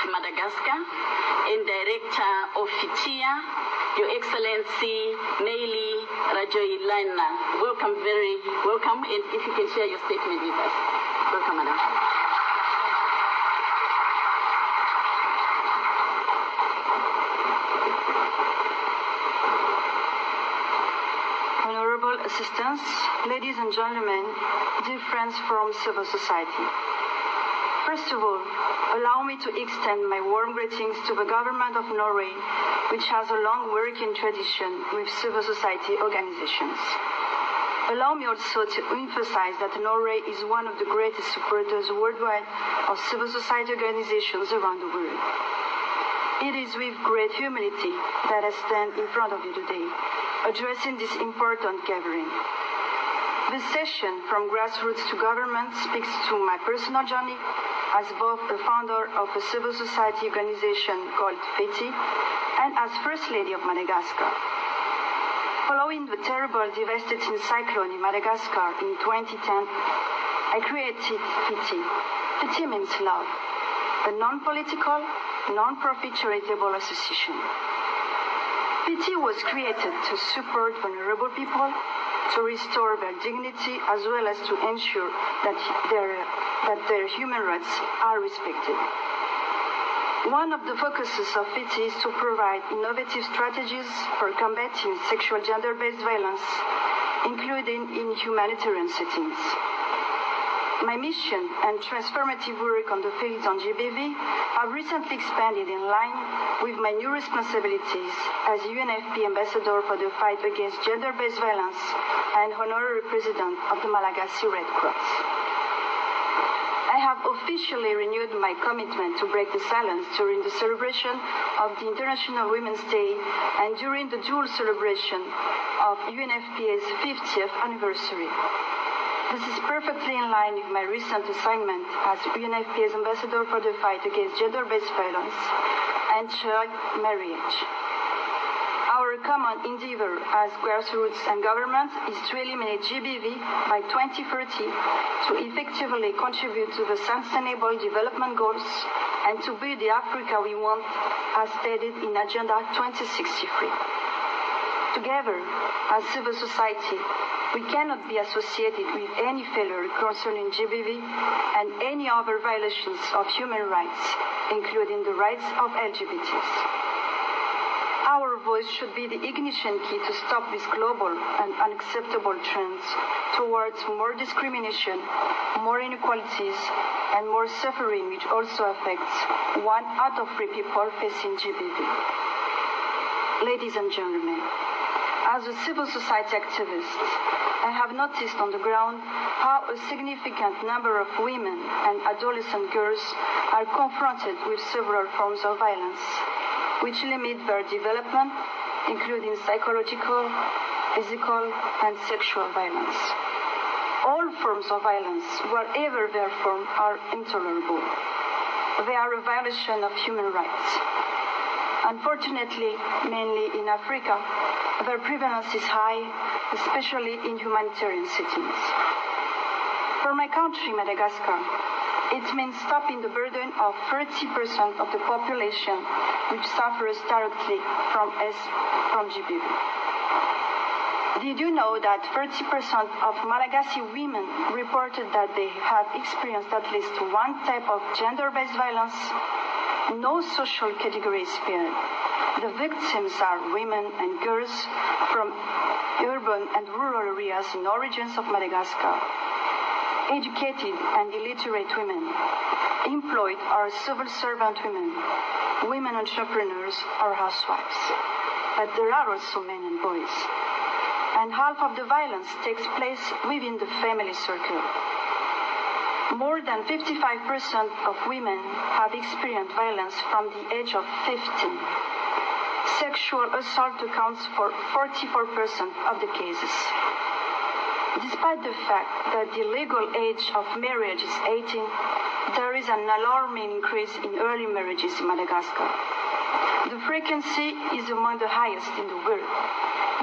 Madagascar and Director of Fitia, Your Excellency Andry Rajoelina. Welcome, and if you can share your statement with us. Welcome, Madam. Honorable assistants, ladies and gentlemen, dear friends from civil society. First of all, allow me to extend my warm greetings to the government of Norway, which has a long working tradition with civil society organizations. Allow me also to emphasize that Norway is one of the greatest supporters worldwide of civil society organizations around the world. It is with great humility that I stand in front of you today, addressing this important gathering. This session, From Grassroots to Government, speaks to my personal journey as both the founder of a civil society organization called Fitia and as First Lady of Madagascar. Following the terrible devastating cyclone in Madagascar in 2010, I created Fitia. Fitia means love, a non-political, non-profit charitable association. Fitia was created to support vulnerable people, to restore their dignity, as well as to ensure that their human rights are respected. One of the focuses of Fitia is to provide innovative strategies for combating sexual gender-based violence, including in humanitarian settings. My mission and transformative work on the fields on SGBV have recently expanded in line with my new responsibilities as UNFP Ambassador for the fight against gender-based violence and Honorary President of the Malagasy Red Cross. I have officially renewed my commitment to break the silence during the celebration of the International Women's Day and during the dual celebration of UNFPA's 50th anniversary. This is perfectly in line with my recent assignment as UNFPA's Ambassador for the fight against gender-based violence and child marriage. Our common endeavor as grassroots and government is to eliminate SGBV by 2030 to effectively contribute to the Sustainable Development Goals and to build the Africa we want as stated in Agenda 2063. Together, as civil society, we cannot be associated with any failure concerning SGBV and any other violations of human rights, including the rights of LGBTs. Our voice should be the ignition key to stop these global and unacceptable trends towards more discrimination, more inequalities, and more suffering, which also affects 1 out of 3 people facing SGBV. Ladies and gentlemen, as a civil society activist, I have noticed on the ground how a significant number of women and adolescent girls are confronted with several forms of violence, which limit their development, including psychological, physical, and sexual violence. All forms of violence, whatever their form, are intolerable. They are a violation of human rights. Unfortunately, mainly in Africa, their prevalence is high, especially in humanitarian settings. For my country, Madagascar, it means stopping the burden of 30% of the population which suffers directly from SGBV. Did you know that 30% of Malagasy women reported that they have experienced at least one type of gender-based violence? No social category is spared. The victims are women and girls from urban and rural areas in all regions of Madagascar. Educated and illiterate women, employed or civil servant women, women entrepreneurs or housewives. But there are also men and boys. And half of the violence takes place within the family circle. More than 55% of women have experienced violence from the age of 15. Sexual assault accounts for 44% of the cases. Despite the fact that the legal age of marriage is 18, there is an alarming increase in early marriages in Madagascar. The frequency is among the highest in the world.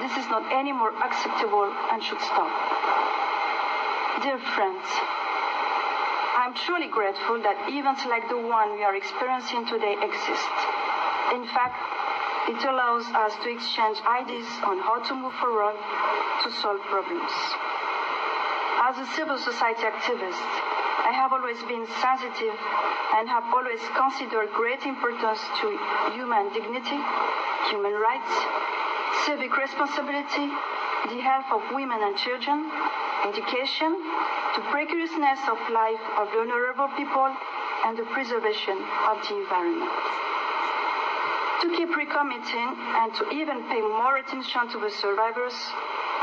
This is not any more acceptable and should stop. Dear friends, I'm am truly grateful that events like the one we are experiencing today exist. In fact, it allows us to exchange ideas on how to move forward to solve problems. As a civil society activist, I have always been sensitive and have always considered great importance to human dignity, human rights, civic responsibility, the health of women and children, education, the precariousness of life of vulnerable people, and the preservation of the environment. To keep recommitting and to even pay more attention to the survivors,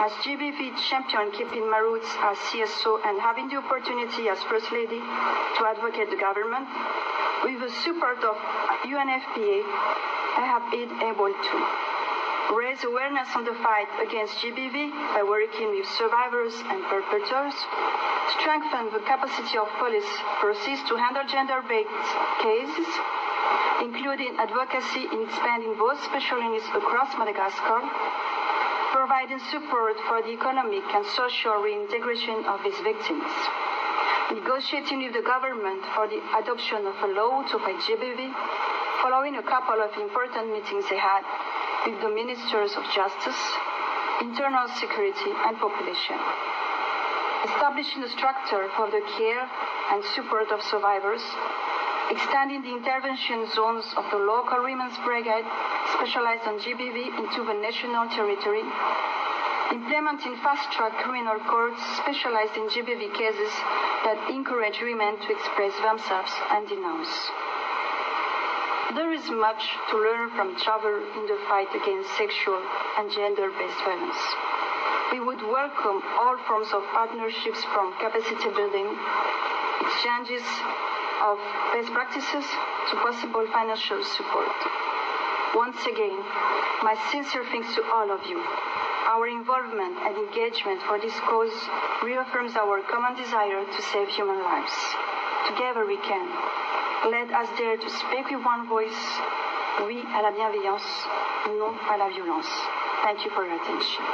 as GBV champion keeping my roots as CSO and having the opportunity as First Lady to advocate the government, with the support of UNFPA, I have been able to raise awareness on the fight against GBV by working with survivors and perpetrators, strengthen the capacity of police forces to handle gender-based cases, including advocacy in expanding both special units across Madagascar, providing support for the economic and social reintegration of its victims, negotiating with the government for the adoption of a law to fight GBV, following a couple of important meetings they had with the Ministers of Justice, Internal Security and Population, establishing a structure for the care and support of survivors, extending the intervention zones of the local women's brigade specialized on GBV into the national territory, implementing fast-track criminal courts specialized in GBV cases that encourage women to express themselves and denounce. There is much to learn from each other in the fight against sexual and gender-based violence. We would welcome all forms of partnerships, from capacity building, exchanges of best practices to possible financial support. Once again, my sincere thanks to all of you. Our involvement and engagement for this cause reaffirms our common desire to save human lives. Together we can. Let us dare to speak with one voice. Oui à la bienveillance, non à la violence. Thank you for your attention.